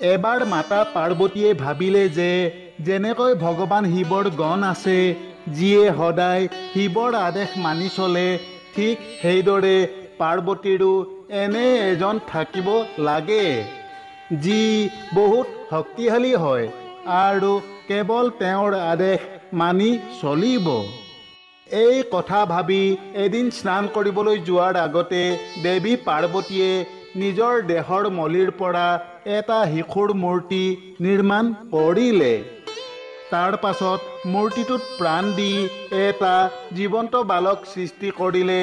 এবাৰ মাতা পাৰ্বতীয়ে ভাবিলে যে যেনেকৈ ভগৱান শিৱৰ গণ আছে যিয়ে সদায় শিৱৰ আদেশ মানি চলে, ঠিক সেইদৰে পাৰ্বতীৰো এনে এজন থাকিব লাগে যি বহুত শক্তিশালী হয় আৰু কেৱল তেওঁৰ আদেশ মানি চলিব। এই কথা ভাবি এদিন স্নান কৰিবলৈ যোৱাৰ আগতে দেৱী পাৰ্বতীয়ে নিজৰ দেহৰ মলিৰ পৰা এটা শিশুৰ মূৰ্তি নিৰ্মাণ কৰিলে। তাৰ পাছত মূৰ্তিটোত প্ৰাণ দি এটা জীৱন্ত বালক সৃষ্টি কৰিলে,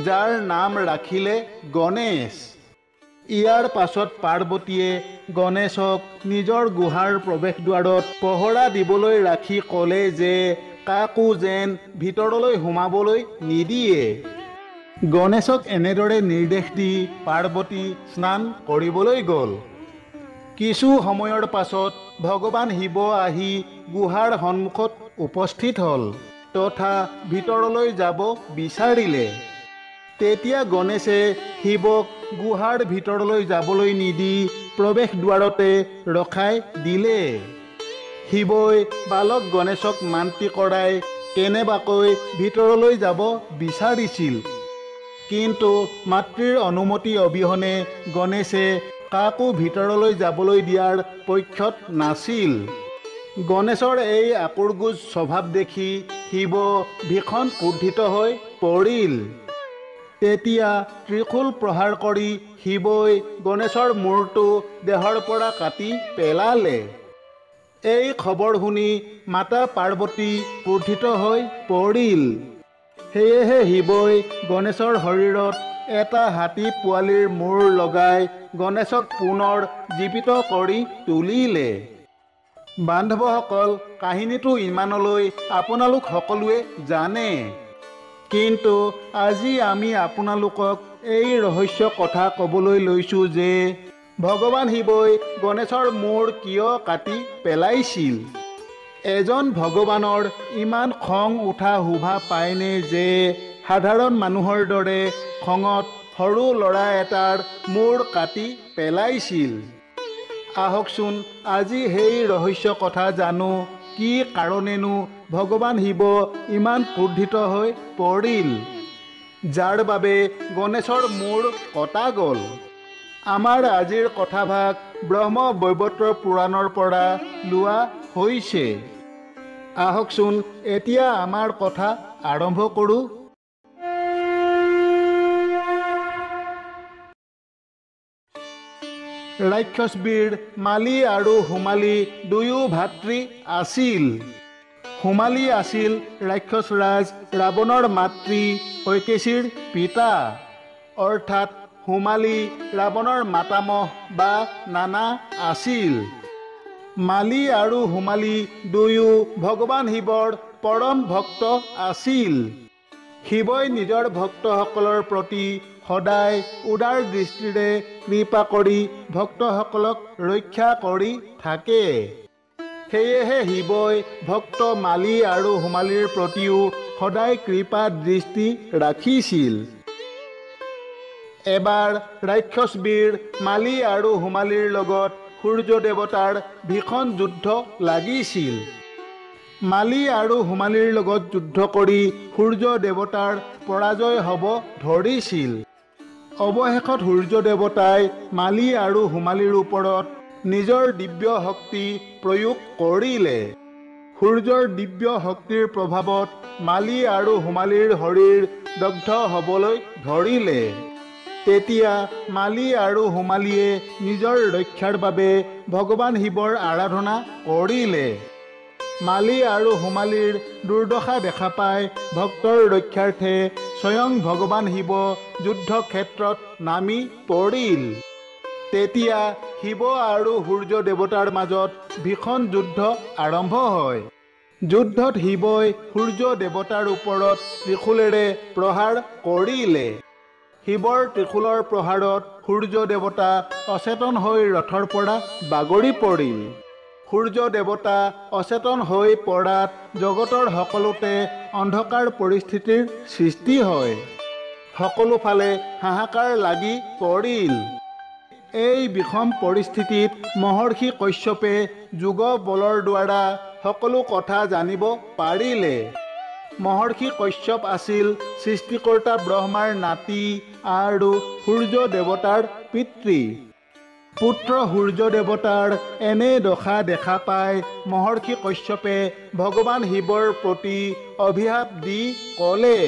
যাৰ নাম ৰাখিলে গণেশ। ইয়াৰ পাছত পাৰ্বতীয়ে গণেশক নিজৰ গুহাৰ প্ৰৱেশদ্বাৰত পহৰা দিবলৈ ৰাখি ক'লে যে কাকো যেন ভিতৰলৈ সোমাবলৈ নিদিয়ে। গণেশক এনেদৰে নিৰ্দেশ দি পাৰ্বতী স্নান কৰিবলৈ গ'ল। কিছু সময়ৰ পাছত ভগৱান শিৱ আহি গুহাৰ সন্মুখত উপস্থিত হ'ল তথা ভিতৰলৈ যাব বিচাৰিলে। তেতিয়া গণেশে শিৱক গুহাৰ ভিতৰলৈ যাবলৈ নিদি প্ৰৱেশদ্বাৰতে ৰখাই দিলে। শিৱই বালক গণেশক মান্তি কৰাই কেনেবাকৈ ভিতৰলৈ যাব বিচাৰিছিল, কিন্তু মাতৃৰ অনুমতি অবিহনে গণেশে কাকো ভিতৰলৈ যাবলৈ দিয়াৰ পক্ষত নাছিল। গণেশৰ এই আকুৰগুজ স্বভাৱ দেখি শিৱ ভীষণ ক্ৰোধিত হৈ পৰিল। তেতিয়া ত্ৰিশূল প্ৰহাৰ কৰি শিৱই গণেশৰ মূৰটো দেহৰ পৰা কাটি পেলালে। এই খবৰ শুনি মাতা পাৰ্বতী ক্ৰোধিত হৈ পৰিল। সেয়েহে শিৱই গণেশৰ শৰীৰত এটা হাতী পোৱালিৰ মূৰ লগাই গণেশক পুনৰ জীৱিত কৰি তুলিলে। বান্ধৱসকল, কাহিনীটো ইমানলৈ আপোনালোক সকলোৱে জানে, কিন্তু আজি আমি আপোনালোকক এই ৰহস্য কথা ক'বলৈ লৈছোঁ যে ভগৱান শিৱই গণেশৰ মূৰ কিয় কাটি পেলাইছিল। এজন ভগৱানৰ ইমান খং উঠা শোভা পায়নে যে সাধাৰণ মানুহৰ দৰে খঙত সৰু ল'ৰা এটাৰ মূৰ কাটি পেলাইছিল। আহকচোন আজি সেই ৰহস্য কথা জানো, কি কাৰণেনো ভগৱান শিৱ ইমান ক্ৰোধিত হৈ পৰিল, যাৰ বাবে গণেশৰ মূৰ কটা গ'ল। আমাৰ আজিৰ কথাভাগ ব্ৰহ্মবৈৱৰ্ত পুৰাণৰ পৰা লোৱা হৈছে। আহকচোন এতিয়া আমাৰ কথা আৰম্ভ কৰোঁ। ৰাক্ষসবীৰ মালি আৰু সোমালী দুয়ো ভাতৃ আছিল। সোমালী আছিল ৰাক্ষসৰাজ ৰাৱণৰ মাতৃ কৈকেশীৰ পিতা, অৰ্থাৎ সোমালী ৰাৱণৰ মাতামহ বা নানা আছিল। মালি আৰু সোমালী দুয়ো ভগৱান শিৱৰ পৰম ভক্ত আছিল। শিৱই নিজৰ ভক্তসকলৰ প্ৰতি সদায় উদাৰ দৃষ্টিৰে কৃপা কৰি ভক্তসকলক ৰক্ষা কৰি থাকে। সেয়েহে শিৱই ভক্ত মালি আৰু সোমালীৰ প্ৰতিও সদায় কৃপা দৃষ্টি ৰাখিছিল। এবাৰ ৰাক্ষসবীৰ মালি আৰু সোমালীৰ লগত সূৰ্য দেৱতাৰ ভীষণ যুদ্ধ লাগিছিল। মালি আৰু সোমালীৰ লগত যুদ্ধ কৰি সূৰ্য দেৱতাৰ পৰাজয় হ'ব ধৰিছিল। অৱশেষত সূৰ্য দেৱতাই মালি আৰু সোমালীৰ ওপৰত নিজৰ দিব্য শক্তি প্ৰয়োগ কৰিলে। সূৰ্যৰ দিব্য শক্তিৰ প্ৰভাৱত মালি আৰু সোমালীৰ শৰীৰ দগ্ধ হ'বলৈ ধৰিলে। তেতিয়া মালি আৰু সোমালীয়ে নিজৰ ৰক্ষাৰ বাবে ভগৱান শিৱৰ আৰাধনা কৰিলে। মালি আৰু সোমালীৰ দুৰ্দশা দেখা পাই ভক্তৰ ৰক্ষাৰ্থে স্বয়ং ভগৱান শিৱ যুদ্ধক্ষেত্ৰত নামি পৰিল। তেতিয়া শিৱ আৰু সূৰ্য দেৱতাৰ মাজত ভীষণ যুদ্ধ আৰম্ভ হয়। যুদ্ধত শিৱই সূৰ্য দেৱতাৰ ওপৰত ত্ৰিশূলেৰে প্ৰহাৰ কৰিলে। শিৱৰ ত্ৰিশূলৰ প্ৰহাৰত সূৰ্য দেৱতা অচেতন হৈ ৰথৰ পৰা বাগৰি পৰিল। সূৰ্য দেৱতা অচেতন হৈ পৰাত জগতৰ সকলোতে অন্ধকাৰ পৰিস্থিতিৰ সৃষ্টি হয়। সকলোফালে হাহাকাৰ লাগি পৰিল। এই বিষম পৰিস্থিতিত মহৰ্ষি কশ্যপে যোগ বলৰ দ্বাৰা সকলো কথা জানিব পাৰিলে। মহৰ্ষি কশ্যপ আছিল সৃষ্টিকৰ্তা ব্ৰহ্মাৰ নাতি আৰু সূৰ্য দেৱতাৰ পিতৃ। পুত্ৰ সূৰ্য দেৱতাৰ এনে দশা দেখা পাই মহৰ্ষি কশ্যপে ভগৱান শিৱৰ প্ৰতি অভিশাপ দি ক'লে,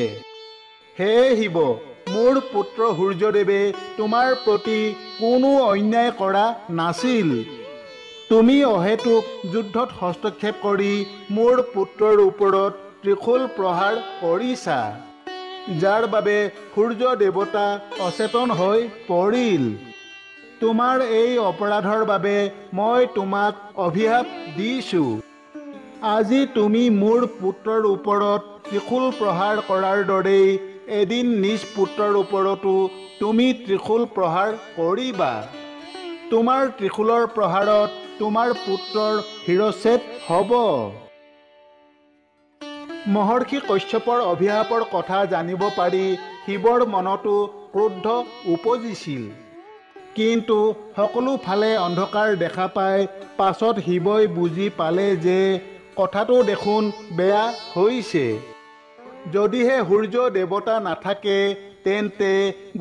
হে শিৱ, মোৰ পুত্ৰ সূৰ্যদেৱে তোমাৰ প্ৰতি কোনো অন্যায় কৰা নাছিল। তুমি অহেতুক যুদ্ধত হস্তক্ষেপ কৰি মোৰ পুত্ৰৰ ওপৰত ত্ৰিশূল প্ৰহাৰ কৰিছা, যাৰ বাবে সূৰ্য দেৱতা অচেতন হৈ পৰিল। তোমাৰ এই অপৰাধৰ বাবে মই তোমাক অভিশাপ দিছোঁ। আজি তুমি মোৰ পুত্ৰৰ ওপৰত ত্ৰিশূল প্ৰহাৰ কৰাৰ দৰেই এদিন নিজ পুত্ৰৰ ওপৰতো তুমি ত্ৰিশূল প্ৰহাৰ কৰিবা। তোমাৰ ত্ৰিশূলৰ প্ৰহাৰত তোমাৰ পুত্ৰৰ শিৰচ্ছেদ হ'ব। মহৰ্ষি কশ্যপৰ অভিশাপৰ কথা জানিব পাৰি শিৱৰ মনতো ক্ৰোধ উপজিছিল। কিন্তু সকলো ফালে অন্ধকাৰ দেখা পাই পাছত শিৱই বুজি পালে যে কথাটো দেখোন বেয়া হৈছে। যদিহে সূৰ্য দেৱতা নাথাকে তেন্তে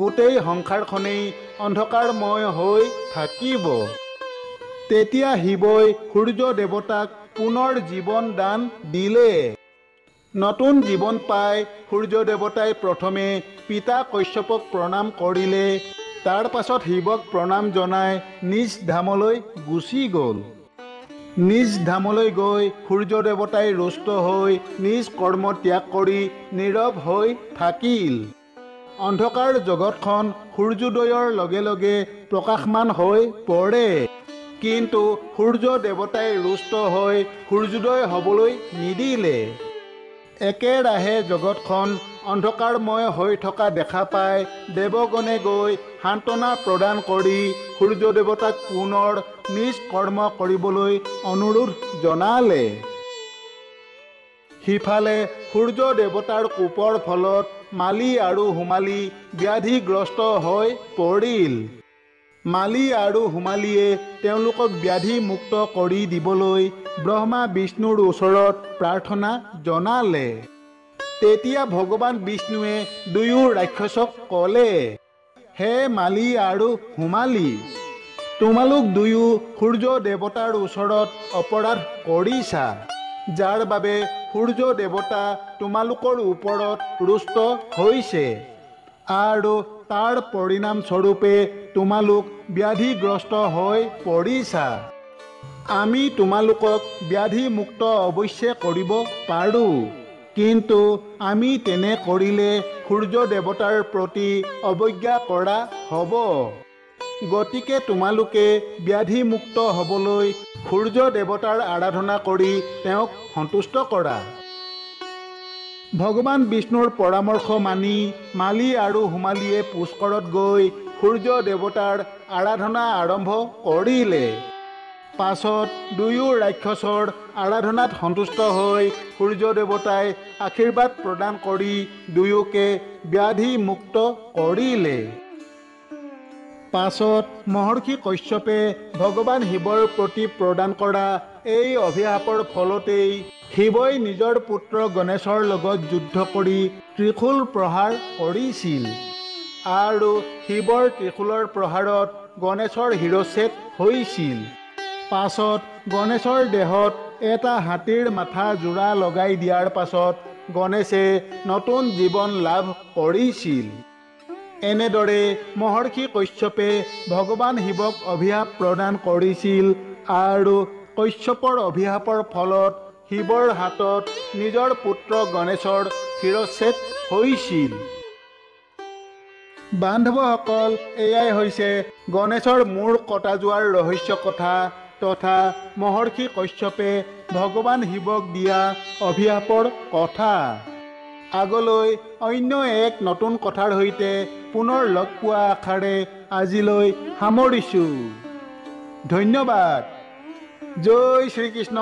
গোটেই সংসাৰখনেই অন্ধকাৰময় হৈ থাকিব। তেতিয়া শিৱই সূৰ্য দেৱতাক পুনৰ জীৱন দান দিলে। নতুন জীৱন পাই সূৰ্য দেৱতাই প্ৰথমে পিতা কশ্যপক প্ৰণাম কৰিলে। তাৰ পাছত শিৱক প্ৰণাম জনাই নিজ ধামলৈ গুচি গ'ল। নিজ ধামলৈ গৈ সূৰ্য দেৱতাই ৰুষ্ট হৈ নিজ কৰ্ম ত্যাগ কৰি নীৰৱ হৈ থাকিল। অন্ধকাৰ জগতখন সূৰ্যোদয়ৰ লগে লগে প্ৰকাশমান হৈ পৰে। কিন্তু সূৰ্য দেৱতাই ৰুষ্ট হৈ সূৰ্যোদয় হ'বলৈ নিদিলে। একেৰাহে জগতখন অন্ধকাৰময় হৈ থকা দেখা পাই দেৱগণে গৈ সান্তনা প্ৰদান কৰি সূৰ্য দেৱতাক পুনৰ নিজ কৰ্ম কৰিবলৈ অনুৰোধ জনালে। সিফালে সূৰ্য দেৱতাৰ কোপৰ ফলত মালি আৰু হোমালি ব্যাধিগ্ৰস্ত হৈ পৰিল। মালি আৰু হোমালিয়ে তেওঁলোকক ব্যাধিমুক্ত কৰি দিবলৈ ব্ৰহ্মা বিষ্ণুৰ ওচৰত প্ৰাৰ্থনা জনালে। তেতিয়া ভগৱান বিষ্ণুৱে দুয়ো ৰাক্ষসক ক'লে, হে মালি আৰু হোমালি, তোমালোক দুয়ো সূৰ্য দেৱতাৰ ওচৰত অপৰাধ কৰিছা, যাৰ বাবে সূৰ্য দেৱতা তোমালোকৰ ওপৰত ৰুষ্ট হৈছে আৰু তাৰ পৰিণাম স্বৰূপে তোমালোক ব্যাধিগ্ৰস্ত হৈ পৰিছা। আমি তোমালোকক ব্যাধিমুক্ত অৱশ্যে কৰিব পাৰোঁ, কিন্তু আমি তেনে কৰিলে সূৰ্য দেৱতাৰ প্ৰতি অৱজ্ঞা কৰা হ'ব। গতিকে তোমালোকে ব্যাধিমুক্ত হ'বলৈ সূৰ্য দেৱতাৰ আৰাধনা কৰি তেওঁক সন্তুষ্ট কৰা। ভগৱান বিষ্ণুৰ পৰামৰ্শ মানি মালি আৰু হোমালিয়ে পুষ্কৰত গৈ সূৰ্য দেৱতাৰ আৰাধনা আৰম্ভ কৰিলে। পাছত দুয়ো ৰাক্ষসৰ আৰাধনাত সন্তুষ্ট হৈ সূৰ্য দেৱতাই আশীৰ্বাদ প্ৰদান কৰি দুয়োকে ব্যাধিমুক্ত কৰিলে। পাছত মহৰ্ষি কশ্যপে ভগৱান শিৱৰ প্ৰতি প্ৰদান কৰা এই অভিশাপৰ ফলতেই শিৱই নিজৰ পুত্ৰ গণেশৰ লগত যুদ্ধ কৰি ত্ৰিশূল প্ৰহাৰ কৰিছিল আৰু শিৱৰ ত্ৰিশূলৰ প্ৰহাৰত গণেশৰ শিৰচ্ছেদ হৈছিল। পাছত গণেশৰ দেহত এটা হাতীৰ মাথা জোৰা লগাই দিয়াৰ পাছত গণেশে নতুন জীৱন লাভ কৰিছিল। এনেদৰে মহৰ্ষি কশ্যপে ভগৱান শিৱক অভিশাপ প্ৰদান কৰিছিল আৰু কশ্যপৰ অভিশাপৰ ফলত শিৱৰ হাতত নিজৰ পুত্ৰ গণেশৰ শিৰচ্ছেদ হৈছিল। বান্ধৱসকল, এয়াই হৈছে গণেশৰ মূৰ কটা যোৱাৰ ৰহস্য কথা তথা মহৰ্ষি কশ্যপে ভগৱান শিৱক দিয়া অভিশাপৰ কথা। আগলৈ অন্য এক নতুন কথাৰ সৈতে পুনৰ লগ পোৱা আশাৰে আজিলৈ সামৰিছোঁ। ধন্যবাদ। জয় শ্ৰীকৃষ্ণ।